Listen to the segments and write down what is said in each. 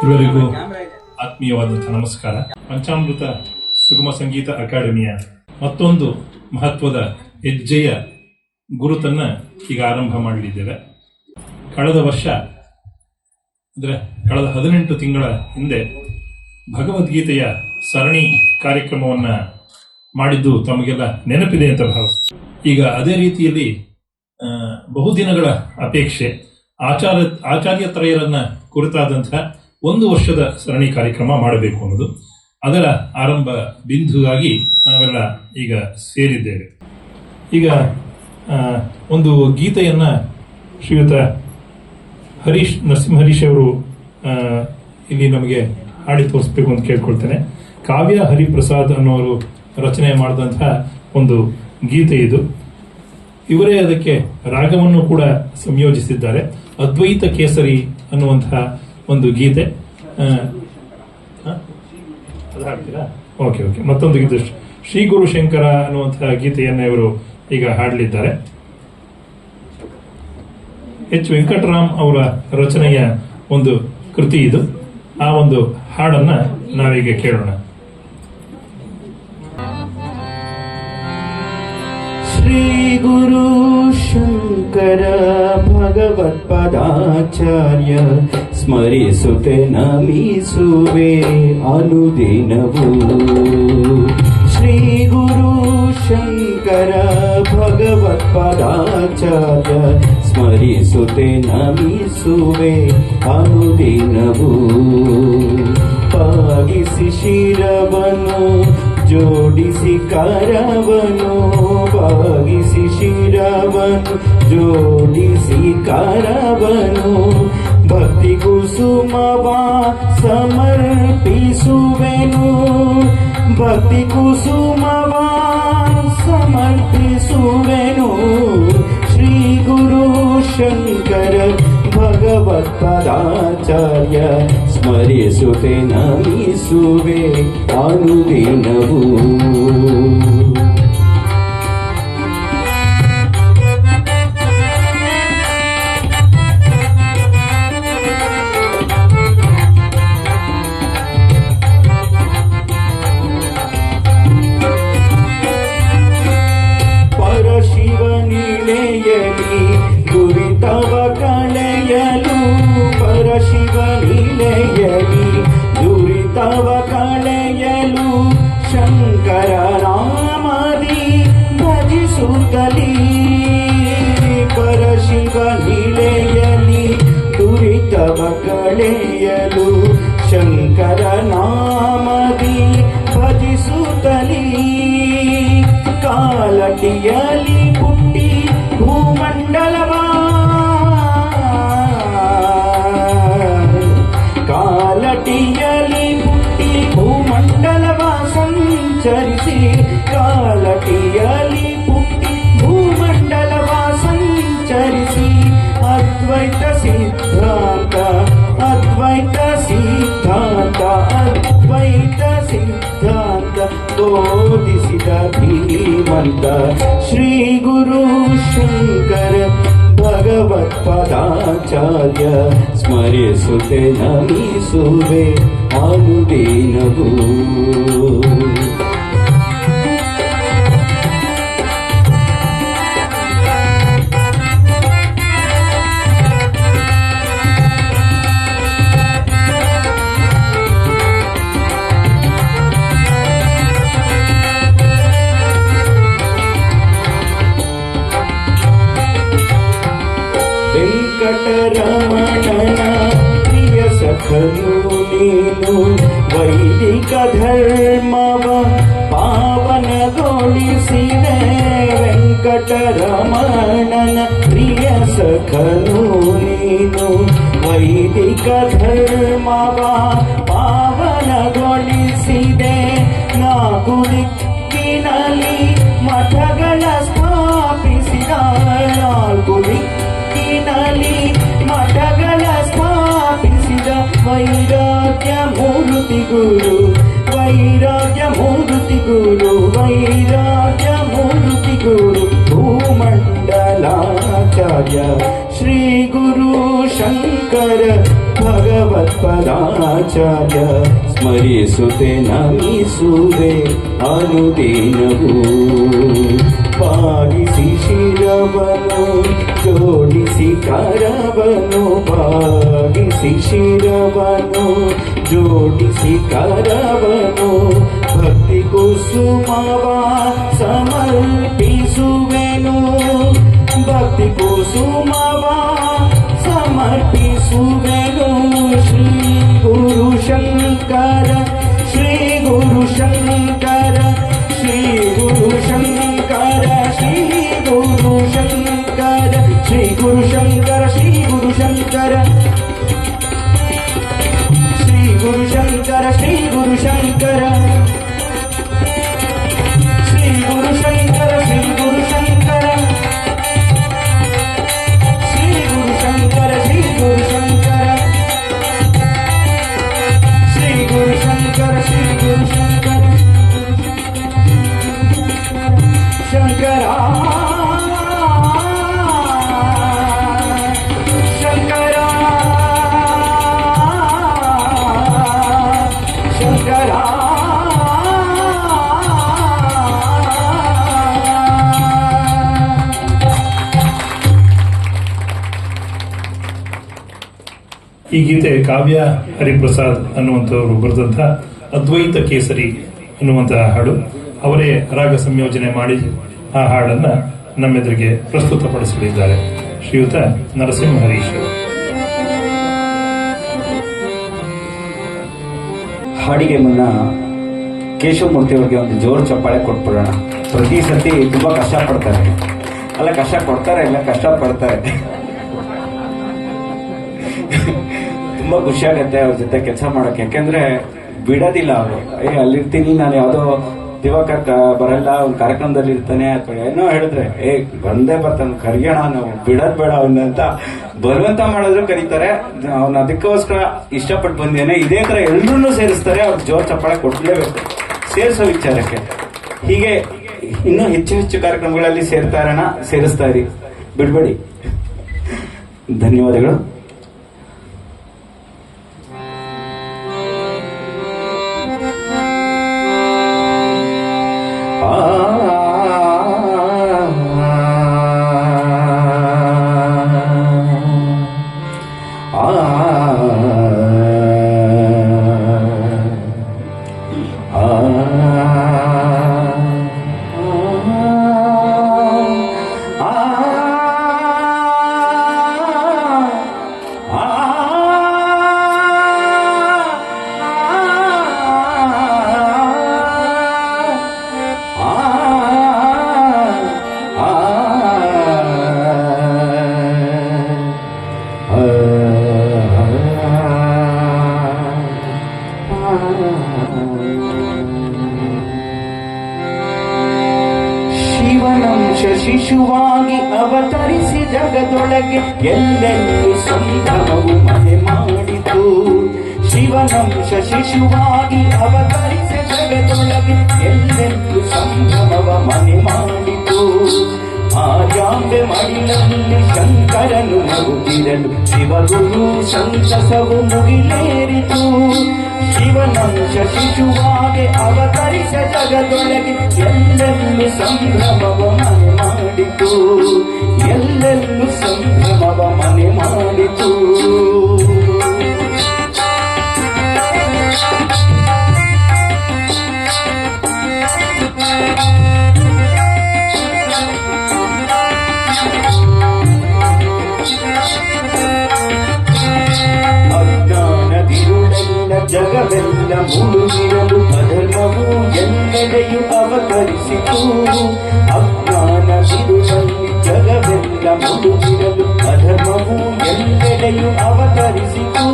ಎಲ್ಲರಿಗೂ ಆತ್ಮೀಯವಾದಂಥ ನಮಸ್ಕಾರ. ಪಂಚಾಮೃತ ಸುಗಮ ಸಂಗೀತ ಅಕಾಡೆಮಿಯ ಮತ್ತೊಂದು ಮಹತ್ವದ ಹೆಜ್ಜೆಯ ಗುರುತನ್ನ ಈಗ ಆರಂಭ ಮಾಡಲಿದ್ದೇವೆ. ಕಳೆದ ವರ್ಷ ಅಂದರೆ ಕಳೆದ 18 ತಿಂಗಳ ಹಿಂದೆ ಭಗವದ್ಗೀತೆಯ ಸರಣಿ ಕಾರ್ಯಕ್ರಮವನ್ನು ಮಾಡಿದ್ದು ತಮಗೆಲ್ಲ ನೆನಪಿದೆ ಅಂತ ಭಾವಿಸ್ತೀನಿ. ಈಗ ಅದೇ ರೀತಿಯಲ್ಲಿ ಬಹುದಿನಗಳ ಅಪೇಕ್ಷೆ ಆಚಾರ್ಯತ್ರಯರನ್ನ ಕುರಿತಾದಂಥ 1 ವರ್ಷದ ಸರಣಿ ಕಾರ್ಯಕ್ರಮ ಮಾಡಬೇಕು ಅನ್ನೋದು, ಅದರ ಆರಂಭ ಬಿಂದುವಾಗಿ ನಾವೆಲ್ಲ ಈಗ ಸೇರಿದ್ದೇವೆ. ಈಗ ಒಂದು ಗೀತೆಯನ್ನ ಶ್ರೀಯುತ ನರಸಿಂಹರೀಶ್ ಅವರು ಇಲ್ಲಿ ನಮಗೆ ಹಾಡಿ ತೋರಿಸ್ಬೇಕು ಅಂತ ಕೇಳ್ಕೊಳ್ತೇನೆ. ಕಾವ್ಯ ಹರಿಪ್ರಸಾದ್ ಅನ್ನೋರು ರಚನೆ ಮಾಡಿದಂತಹ ಒಂದು ಗೀತೆ ಇದು. ಇವರೇ ಅದಕ್ಕೆ ರಾಗವನ್ನು ಕೂಡ ಸಂಯೋಜಿಸಿದ್ದಾರೆ. ಅದ್ವೈತ ಕೇಸರಿ ಅನ್ನುವಂತಹ ಒಂದು ಗೀತೆ. ಅದು ಹಾಡ್ತೀರಾ? ಓಕೆ. ಮತ್ತೊಂದು ಗೀತೆ ಶ್ರೀ ಗುರು ಶಂಕರ ಅನ್ನುವಂತಹ ಗೀತೆಯನ್ನು ಇವರು ಈಗ ಹಾಡಲಿದ್ದಾರೆ. ಎಚ್ ವೆಂಕಟರಾಮ್ ಅವರ ರಚನೆಯ ಒಂದು ಕೃತಿ ಇದು. ಆ ಒಂದು ಹಾಡನ್ನ ನಾವೀಗ ಕೇಳೋಣ. ಶ್ರೀ ಗುರು ಶಂಕರ ಭಗವತ್ಪಾದಾಚಾರ್ಯ ಸ್ಮರಿಸುತ್ತೆ ನಮಿಸುವೆ ಅನುದಿನವೂ. ಶ್ರೀ ಗುರು ಶಂಕರ ಭಗವತ್ಪಾದಾಚಾರ್ಯ ಸ್ಮರಿಸುತ್ತೆ ನಮಿಸುವೆ ಅನುದಿನವೂ. ಪಾಗಿಸಿ ಶಿರವನು ಜೋಡಿಸಿ ಕರವನು, ಬಾಗಿಸಿ ಶಿರವನು ಜೋಡಿಸಿ ಕರವನು, ಭಕ್ತಿ ಕುಸುಮವ ಸಮರ್ಪಿಸುವೆನು, ಭಕ್ತಿ ಕುಸುಮವ ಸಮರ್ಪಿಸುವೆನು. ಶ್ರೀ ಗುರು ಶಂಕರ ಭಗವತ್ಪಾದಾಚಾರ್ಯ ಸ್ಮರಿಸುತ್ತೆ ನಮಿಸುವೆ ಅನುದಿನವೂ. ಪರಶಿವನಿಲೆಯಲಿ ದುರಿತವ ಕಳೆಯಲು, ಪರಶಿವನಿಲೆಯಲಿ ದುರಿತವ ಕಳೆಯಲು, ಶಂಕರ ನಾಮದಿ ಭಜಿಸುತ್ತಲೀ. ಪರಶಿವನಿಲೆಯಲಿ ದುರಿತವ ಕಳೆಯಲು, ಶಂಕರ ನಾಮದಿ ಭಜಿಸುತ್ತಲೀ. ಕಾಲಟಿಯಲಿ ಪುಟ್ಟಿ ಭೂಮಂಡಲವ, ಕಾಲಟಿಯಲಿ ಪುಟ್ಟಿ ಭೂಮಂಡಲವ ಸಂಚರಿಸಿ, ಕಾಲಟಿಯಲಿ ಪುಟ್ಟಿ ಭೂಮಂಡಲವ ಸಂಚರಿಸಿ, ಅದ್ವೈತ ಸಿದ್ಧಾಂತ ಅದ್ವೈತ ಸಿದ್ಧಾಂತ ಅದ್ವೈತ ಸಿದ್ಧಾಂತ ಬೋಧಿಸಿದ ಧೀಮಂತ ಶ್ರೀ ಗುರು ಶಂಕರ ಭಗವತ್ಪಾದಾಚಾರ್ಯ ಸ್ಮರಿಸುತ್ತೆ ನಮಿಸುವೆ ಅನುದಿನವೂ. ವೆಂಕಟರಮಣನ ಪ್ರಿಯ ಸಖನು ನೀನು, ವೈದಿಕ ಧರ್ಮವ ಪಾವನಗೊಳಿಸಿದೆ. ವೆಂಕಟರಮಣನ ಪ್ರಿಯ ಸಖನು ನೀನು, ವೈದಿಕ ಧರ್ಮವ ಪಾವನಗೊಳಿಸಿದೆ. 4 ದಿಕ್ಕಿನಲ್ಲಿ ಮಠಗಳ ಸ್ಥಾಪಿಸಿದ, 4 ದಿಕ್ಕಿನಲ್ಲಿ ಮಠಗಳ ಸ್ಥಾಪಿಸಿದ ವೈರಾಗ್ಯ ಮೂರ್ತಿ ಗುರು, ವೈರಾಗ್ಯ ಮೂರ್ತಿ ಗುರು, ವೈರಾಗ್ಯ ಮೂರ್ತಿ ಗುರು ಭೂಮಂಡಲಾಚಾರ್ಯ ಶ್ರೀ ಗುರು ಶಂಕರ ಭಗವತ್ ಪದಾಚಾರ್ಯ ಸ್ಮರಿಸುತ್ತೆ ನಮಿಸುವೆ ಅನುದಿನವೂ ಪಾಲಿಸಿ ಶಿರವನು ಜೋಡಿಸಿ ಕರವನು ಪಾಲಿಸಿ ಶಿರವನು ಜೋಡಿಸಿ ಕರವನು ಭಕ್ತಿ ಕುಸುಮವ ಸಮರ್ಪಿಸುವೆನು ಭಕ್ತಿ ಕುಸುಮವ ಸಮರ್ಪಿಸುವೆನು ಶ್ರೀ ಗುರು ಶಂಕರ ಶ್ರೀ ಗುರು ಶಂಕರ ಶ್ರೀ ಗುರು ಶಂಕರ ಶ್ರೀ ಗುರು ಶಂಕರ ಶ್ರೀ ಗುರು ಶಂಕರ ಶ್ರೀ ಗುರು ಶಂಕರ ಶ್ರೀ ಗುರು ಶಂಕರ ಶ್ರೀ ಗುರು ಶಂಕರ ಶ್ರೀ ಗುರು ಶಂಕರ ಶ್ರೀ ಗುರು ಶಂಕರ ಶ್ರೀ ಗುರು ಶಂಕರ ಶ್ರೀ ಗುರು ಶಂಕರ ಶ್ರೀ ಗುರು ಶಂಕರ ಶ್ರೀ ಗುರು ಶಂಕರ ಶಂಕರ ಶಂಕರ ಶಂಕರ ಈ ಗೀತೆ ಕಾವ್ಯ ಹರಿಪ್ರಸಾದ್ ಅನ್ನುವಂಥವರು ಬರೆದಂಥ ಅದ್ವೈತ ಕೇಸರಿ ಅನ್ನುವಂತಹ ಹಾಡು. ಅವರೇ ರಾಗ ಸಂಯೋಜನೆ ಮಾಡಿ ಆ ಹಾಡನ್ನ ನಮ್ಮೆದುರಿಗೆ ಪ್ರಸ್ತುತಪಡಿಸಲಿದ್ದಾರೆ ಶ್ರೀಯುತ ನರಸಿಂಹ ಹರೀಶ್. ಹಾಡಿಗೆ ಮುನ್ನ ಕೇಶವಮೂರ್ತಿ ಅವರಿಗೆ ಒಂದು ಜೋರು ಚಪ್ಪಾಳೆ ಕೊಟ್ಬಿಡೋಣ. ಪ್ರತಿ ಸತಿ ತುಂಬಾ ಕಷ್ಟಪಡ್ತಾರೆ, ಅಲ್ಲ ಕಷ್ಟ ಕೊಡ್ತಾರೆ ಇಲ್ಲ ಕಷ್ಟಪಡ್ತಾರೆ. ತುಂಬಾ ಖುಷಿ ಆಗತ್ತೆ ಅವ್ರ ಜೊತೆ ಕೆಲಸ ಮಾಡಕ್ಕೆ, ಯಾಕೆಂದ್ರೆ ಬಿಡೋದಿಲ್ಲ ಅವರು. ಅಲ್ಲಿರ್ತೀನಿ ನಾನು, ಯಾವುದೋ ದಿವಾಕರ್ ಬರಲ್ಲ, ಒಂದು ಕಾರ್ಯಕ್ರಮದಲ್ಲಿ ಇರ್ತಾನೆ ಅಥವಾ ಏನೋ ಹೇಳಿದ್ರೆ ಬಂದೇ ಬರ್ತಾನೆ, ಕರಿಯೋಣ ನಾವು, ಬಿಡೋದ್ ಬೇಡ ಅವನ್ನ ಅಂತ ಬರುವಂತ ಮಾಡಿದ್ರು ಕರೀತಾರೆ. ಅವ್ನ ಅದಕ್ಕೋಸ್ಕರ ಇಷ್ಟಪಟ್ಟು ಬಂದೇನೆ. ಇದೇ ತರ ಎಲ್ರೂ ಸೇರಿಸ್ತಾರೆ, ಅವ್ರ ಜೋರ್ ಚಪ್ಪಾಳೆ ಕೊಡ್ಲೇಬೇಕು ಸೇರಿಸೋ ವಿಚಾರಕ್ಕೆ. ಹೀಗೆ ಇನ್ನೂ ಹೆಚ್ಚು ಹೆಚ್ಚು ಕಾರ್ಯಕ್ರಮಗಳಲ್ಲಿ ಸೇರ್ತಾ ಇರೋಣ, ಸೇರಿಸ್ತಾ ಇರಿ, ಬಿಡ್ಬೇಡಿ. ಧನ್ಯವಾದಗಳು. ಶಿವನಂಶ ಶಿಶುವಾಗಿ ಅವತರಿಸಿ ಜಗದೊಳಗೆ ಎಲ್ಲೆಲ್ಲೂ ಸಂಭ್ರಮವು ಮನೆ ಮಾಡಿತು. ಶಿವನಂಶ ಶಿಶುವಾಗಿ ಅವತರಿಸಿ ಜಗದೊಳಗೆ ಎಲ್ಲೆಲ್ಲೂ ಸಂಭ್ರಮವ ಮನೆ ಮಾಡಿತು. ಆರ್ಯಾಂಬೆ ಮಡಿಲಲ್ಲಿ ಶಂಕರನು ನಗುತ್ತಿರಲು ಶಿವಗುರು ಸಂತಸವು ಮುಗಿಲೇರಿತು. ಶಿವನಂಶ ಶಿಶುವಾಗಿ ಅವತರಿಸ ಜಗದೊಳಗೆ ಎಲ್ಲೆಲ್ಲೂ ಸಂಭ್ರಮವ ಮನೆ ಮಾಡಿತು. ಎಲ್ಲೆಲ್ಲೂ ಸಂಭ್ರಮವ ಮನೆ ಮಾಡಿತು. ಜಗವೆಲ್ಲ ಮುಳುಗಿರಲು ಅಧರ್ಮವು ಎಲ್ಲೆಡೆಯು ಅವತರಿಸಿತು. ಅಜ್ಞಾನ ಬಿರುದಲ್ಲಿ ಜಗವೆಲ್ಲ ಮುಳುಗಿರಲು ಅಧರ್ಮವು ಎಲ್ಲೆಡೆಯು ಅವತರಿಸಿತು.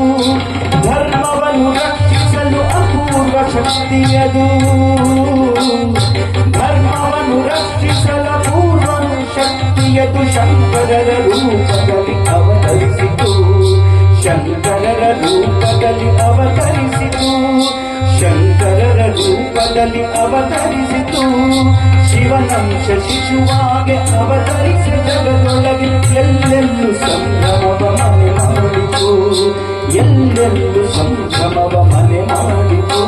ಧರ್ಮವನ್ನು ರಕ್ಷಿಸಲು ಅಪೂರ್ವ ಶಕ್ತಿಯದು. ಧರ್ಮವನ್ನು ರಕ್ಷಿಸಲು ಅಪೂರ್ವ ಶಕ್ತಿಯದು ಶಂಕರರ ರೂಪದಲ್ಲಿ ಅವತರಿಸಿತು. ಶಂಕರರ ರೂಪದಲ್ಲಿ ಅವತರಿಸಿತು. ಶಂಕರರ ರೂಪದಲ್ಲಿ ಅವತರಿಸಿತು. ಶಿವನಂಶ ಶಿಶುವಾಗಿ ಅವತರಿಸಿ ಜಗದೊಳಗೆ ಎಲ್ಲೆಲ್ಲೂ ಸಂಭ್ರಮವ ಮನೆ ಮಾಡಿತು. ಎಲ್ಲೆಲ್ಲೂ ಸಂಭ್ರಮವ ಮನೆ ಮಾಡಿತು.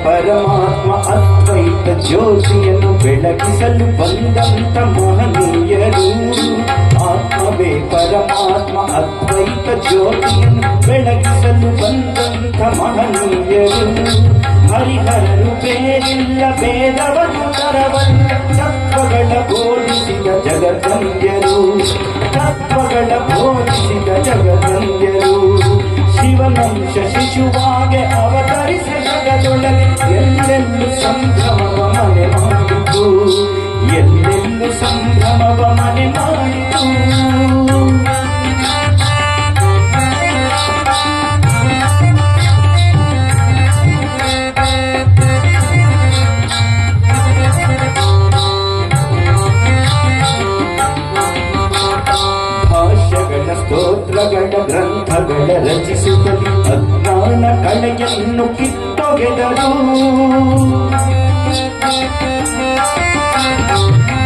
ಪರಮಾತ್ಮ ಅದ್ವೈತ ಜ್ಯೋತಿಯನ್ನು ಬೆಳಗಿಸಲು ಬಂದಂತ ಮಹನೀಯರು. ಆತ್ಮವೇ ಪರಮಾತ್ಮ ಅದ್ವೈತ ಜ್ಯೋತಿಯನ್ನು ಬೆಳಗಿಸಲು ಬಂದಂತ ಮಹನೀಯರು. ಹರಿಹರರು ಬೇರಿಲ್ಲ ಭೇದವನ್ನು ತರವಲ್ಲ, ತತ್ವಗಳ ಬೋಧಿಸಿದ ಜಗದ್ವಂದ್ಯರು. ತತ್ವಗಳ ಬೋಧಿಸಿದ ಜಗದ್ವಂದ್ಯರು. ಶಿವನಂಶ ಶಿಶುವಾಗೆ ಅವತರಿಸ ಜಗದೊಳಗೆ ಎಲ್ಲೆಲ್ಲೂ ಸಂಭ್ರಮವ ಮನೆ ಮಾಡಿತು. ಎಲ್ಲೆಲ್ಲೂ ಸಂಭ್ರಮವ ಮನೆ ಮಾಡಿತು. ಸ್ತೋತ್ರಗಳ ಗ್ರಂಥಗಳ ರಚಿಸುತ್ತಲಿ ಅಜ್ಞಾನ ಕಳೆಯನ್ನು ಕಿತ್ತೊಗೆದರು.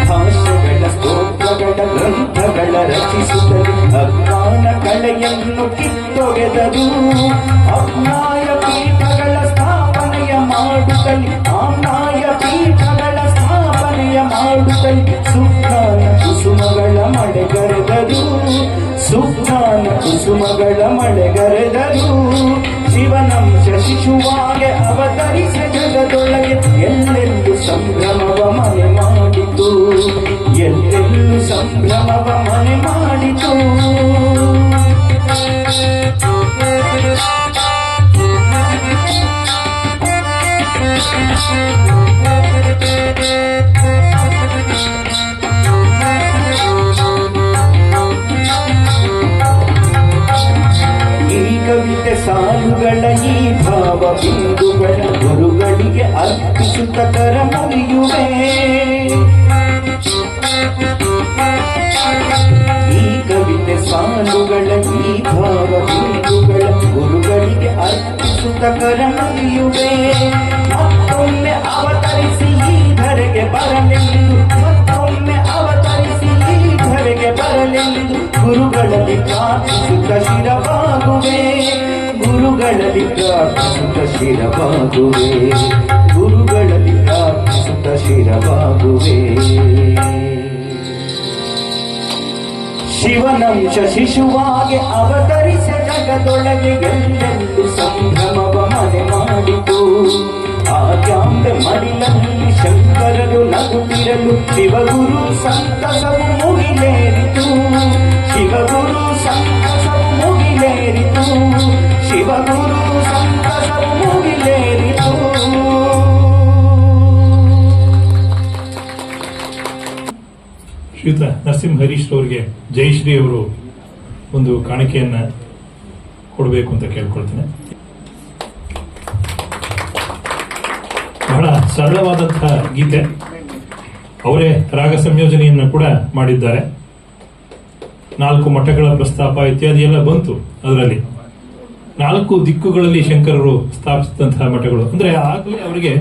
ಭಾಷೆಗಳ ಸ್ತೋತ್ರಗಳ ಗ್ರಂಥಗಳ ರಚಿಸುತ್ತಲಿ ಅಜ್ಞಾನ ಕಳೆಯನ್ನು ಕಿತ್ತೊಗೆದರು. ಅಜ್ಞಾಯ ಪೀಠಗಳ ಸ್ಥಾಪನೆಯ ಮಾಡುತ್ತಲಿ ಆಮ್ನಾಯ ಪೀಠಗಳ ಸ್ಥಾಪನೆಯ ಮಾಡುತ್ತಲಿ ಸುಜ್ಞಾನ ಕುಸುಮಗಳ ಮಳೆಗರೆದರು. ಸುಜ್ಞಾನ ಕುಸುಮಗಳ ಮಳೆಗರೆದರು. ಶಿವನಂಶ ಶಿಶುವಾಗೆ ಅವತರಿಸ ಜಗದೊಳಗೆ ಎಲ್ಲೆಲ್ಲೂ ಸಂಭ್ರಮವ ಮನೆ ಮಾಡಿತು. ಎಲ್ಲೆಲ್ಲೂ ಸಂಭ್ರಮವ ಮನೆ ಮಾಡಿತು. ಕವಿತೆ ಸಾಲುಗಳ ಈ ಭಾವ ಬಿಂದುಗಳ ಗುರುಗಳಿಗೆ ಅರ್ಪಿಸುತ್ತ ಕರ ಮುಗಿಯುವೆ. ಈ ಕವಿತೆ ಸಾಲುಗಳ ಈ ಭಾವ ಬಿಂದುಗಳ ಗುರುಗಳಿಗೆ ಅರ್ಪಿಸುತ್ತ ಕರ ಮುಗಿಯುವೆ. ಮತ್ತೊಮ್ಮೆ ಅವತರಿಸಿ ಈ ಧರೆಗೆ ಬರಲೆಂದು, ಮತ್ತೊಮ್ಮೆ ಅವತರಿಸಿ ಈ ಧರೆಗೆ ಬರಲೆಂದು ಗುರುಗಳಲ್ಲಿ ಪ್ರಾರ್ಥಿಸುತ್ತ ಶಿರವಾಗುವೆ. ಗುರುಗಳಲ್ಲಿ ಪ್ರಾರ್ಥಿಸುತ್ತ ಶಿರವಾಗುವೆ. ಗುರುಗಳಲ್ಲಿ ಪ್ರಾರ್ಥಿಸುತ್ತ ಶಿರವಾಗುವೆ. ಶಿವನಂಶ ಶಿಶುವಾಗಿ ಅವತರಿಸ ಜಗದೊಳಗೆ ಎಲ್ಲೆಲ್ಲೂ ಸಂಭ್ರಮವ ಮನೆ ಮಾಡಿತು. ಆದ್ಯಾಂಬೆ ಮಡಿಲಲ್ಲಿ ಶಂಕರರು ನಗುತ್ತಿರಲು ಶಿವಗುರು ಸಂತಸವು ಮುಗಿಲೇರಿತು. ಶಿವಗುರು ಸಂತಸವು ಮುಗಿಲೇರಿತು. ಶಿವಗುರು ಸಂತಸವು ಮುಗಿಲೇರಿತು. ಶ್ರೀಯುತ ನರಸಿಂಹ ಹರೀಶ್ ಅವರಿಗೆ ಜಯಶ್ರೀ ಅವರು ಒಂದು ಕಾಣಿಕೆಯನ್ನ ಕೊಡಬೇಕು ಅಂತ ಕೇಳ್ಕೊಳ್ತೇನೆ. ಬಹಳ ಸರಳವಾದಂತಹ ಗೀತೆ. ಅವರೇ ರಾಗ ಸಂಯೋಜನೆಯನ್ನ ಕೂಡ ಮಾಡಿದ್ದಾರೆ. 4 ಮಠಗಳ ಪ್ರಸ್ತಾಪ ಇತ್ಯಾದಿ ಎಲ್ಲ ಬಂತು. ಅದರಲ್ಲಿ 4 ದಿಕ್ಕುಗಳಲ್ಲಿ ಶಂಕರರು ಸ್ಥಾಪಿಸಿದಂತಹ ಮಠಗಳು. ಅಂದ್ರೆ ಆಗಲೇ ಅವರಿಗೆ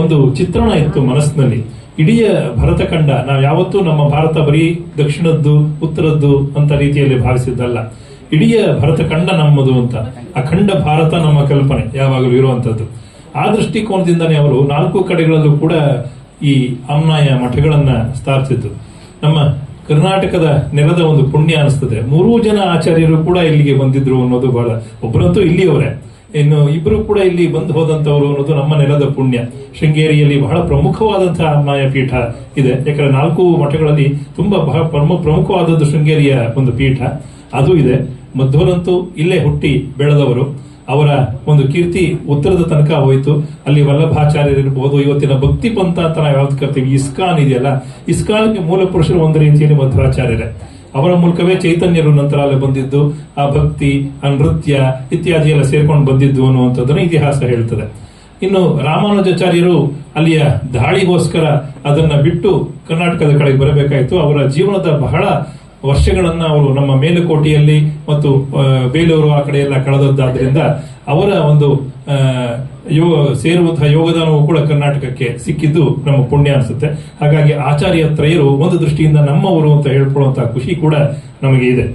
ಒಂದು ಚಿತ್ರಣ ಇತ್ತು ಮನಸ್ಸಿನಲ್ಲಿ. ಇಡೀ ಭರತಖಂಡ, ನಾವು ಯಾವತ್ತೂ ನಮ್ಮ ಭಾರತ ಬರೀ ದಕ್ಷಿಣದ್ದು ಉತ್ತರದ್ದು ಅಂತ ರೀತಿಯಲ್ಲಿ ಭಾವಿಸಿದ್ದಲ್ಲ. ಇಡೀ ಭರತಖಂಡ ನಮ್ಮದು ಅಂತ, ಅಖಂಡ ಭಾರತ ನಮ್ಮ ಕಲ್ಪನೆ ಯಾವಾಗಲೂ ಇರುವಂತದ್ದು. ಆ ದೃಷ್ಟಿಕೋನದಿಂದನೇ ಅವರು 4 ಕಡೆಗಳಲ್ಲೂ ಕೂಡ ಈ ಆಮ್ನಾಯ ಮಠಗಳನ್ನ ಸ್ಥಾಪಿಸಿದ್ದು. ನಮ್ಮ ಕರ್ನಾಟಕದ ನೆಲದ ಒಂದು ಪುಣ್ಯ ಅನಿಸ್ತದೆ. 3 ಜನ ಆಚಾರ್ಯರು ಕೂಡ ಇಲ್ಲಿಗೆ ಬಂದಿದ್ರು ಅನ್ನೋದು ಬಹಳ. ಒಬ್ಬರಂತೂ ಇಲ್ಲಿಯವರೇ, ಇನ್ನು 2 ಕೂಡ ಇಲ್ಲಿ ಬಂದು ಹೋದಂತವರು ಅನ್ನೋದು ನಮ್ಮ ನೆಲದ ಪುಣ್ಯ. ಶೃಂಗೇರಿಯಲ್ಲಿ ಬಹಳ ಪ್ರಮುಖವಾದಂತಹ ಆಮ್ನಾಯ ಪೀಠ ಇದೆ. ಯಾಕಂದ್ರೆ 4 ಮಠಗಳಲ್ಲಿ ತುಂಬಾ ಬಹಳ ಪ್ರಮುಖವಾದದ್ದು ಶೃಂಗೇರಿಯ ಒಂದು ಪೀಠ, ಅದು ಇದೆ. ಮಧ್ವರಂತೂ ಇಲ್ಲೇ ಹುಟ್ಟಿ ಬೆಳೆದವರು. ಅವರ ಒಂದು ಕೀರ್ತಿ ಉತ್ತರದ ತನಕ ಹೋಯಿತು. ಅಲ್ಲಿ ವಲ್ಲಭಾಚಾರ್ಯರಿರ್ಬೋದು, ಇವತ್ತಿನ ಭಕ್ತಿ ಪಂಥ ಅಂತ ನಾವು ಯಾವ್ದು ಕರ್ತೀವಿ, ಇಸ್ಕಾನ್ ಇದೆಯಲ್ಲ, ಇಸ್ಕಾನ್ಗೆ ಮೂಲ ಪುರುಷರು ಒಂದು ರೀತಿಯಲ್ಲಿ ಮಧ್ವಾಚಾರ್ಯರೇ. ಅವರ ಮೂಲಕವೇ ಚೈತನ್ಯರು ನಂತರ ಅಲ್ಲಿ ಬಂದಿದ್ದು, ಆ ಭಕ್ತಿ, ಆ ನೃತ್ಯ ಇತ್ಯಾದಿ ಎಲ್ಲ ಸೇರ್ಕೊಂಡು ಬಂದಿದ್ದು ಅನ್ನುವಂಥದ್ದನ್ನು ಇತಿಹಾಸ ಹೇಳ್ತದೆ. ಇನ್ನು ರಾಮಾನುಜಾಚಾರ್ಯರು ಅಲ್ಲಿಯ ದಾಳಿಗೋಸ್ಕರ ಅದನ್ನ ಬಿಟ್ಟು ಕರ್ನಾಟಕದ ಕಡೆಗೆ ಬರಬೇಕಾಯಿತು. ಅವರ ಜೀವನದ ಬಹಳ ವರ್ಷಗಳನ್ನ ಅವರು ನಮ್ಮ ಮೇಲುಕೋಟೆಯಲ್ಲಿ ಮತ್ತು ಬೇಲೂರು ಆ ಕಡೆ ಎಲ್ಲ ಕಳೆದದ್ದಾದ್ರಿಂದ ಅವರ ಒಂದು ಸೇರುವಂತಹ ಯೋಗದಾನವೂ ಕೂಡ ಕರ್ನಾಟಕಕ್ಕೆ ಸಿಕ್ಕಿದ್ದು ನಮ್ಮ ಪುಣ್ಯ ಅನಿಸುತ್ತೆ. ಹಾಗಾಗಿ ಆಚಾರ್ಯ ತ್ರಯರು ಒಂದು ದೃಷ್ಟಿಯಿಂದ ನಮ್ಮವರು ಅಂತ ಹೇಳ್ಕೊಳ್ಳುವಂತಹ ಖುಷಿ ಕೂಡ ನಮಗೆ ಇದೆ.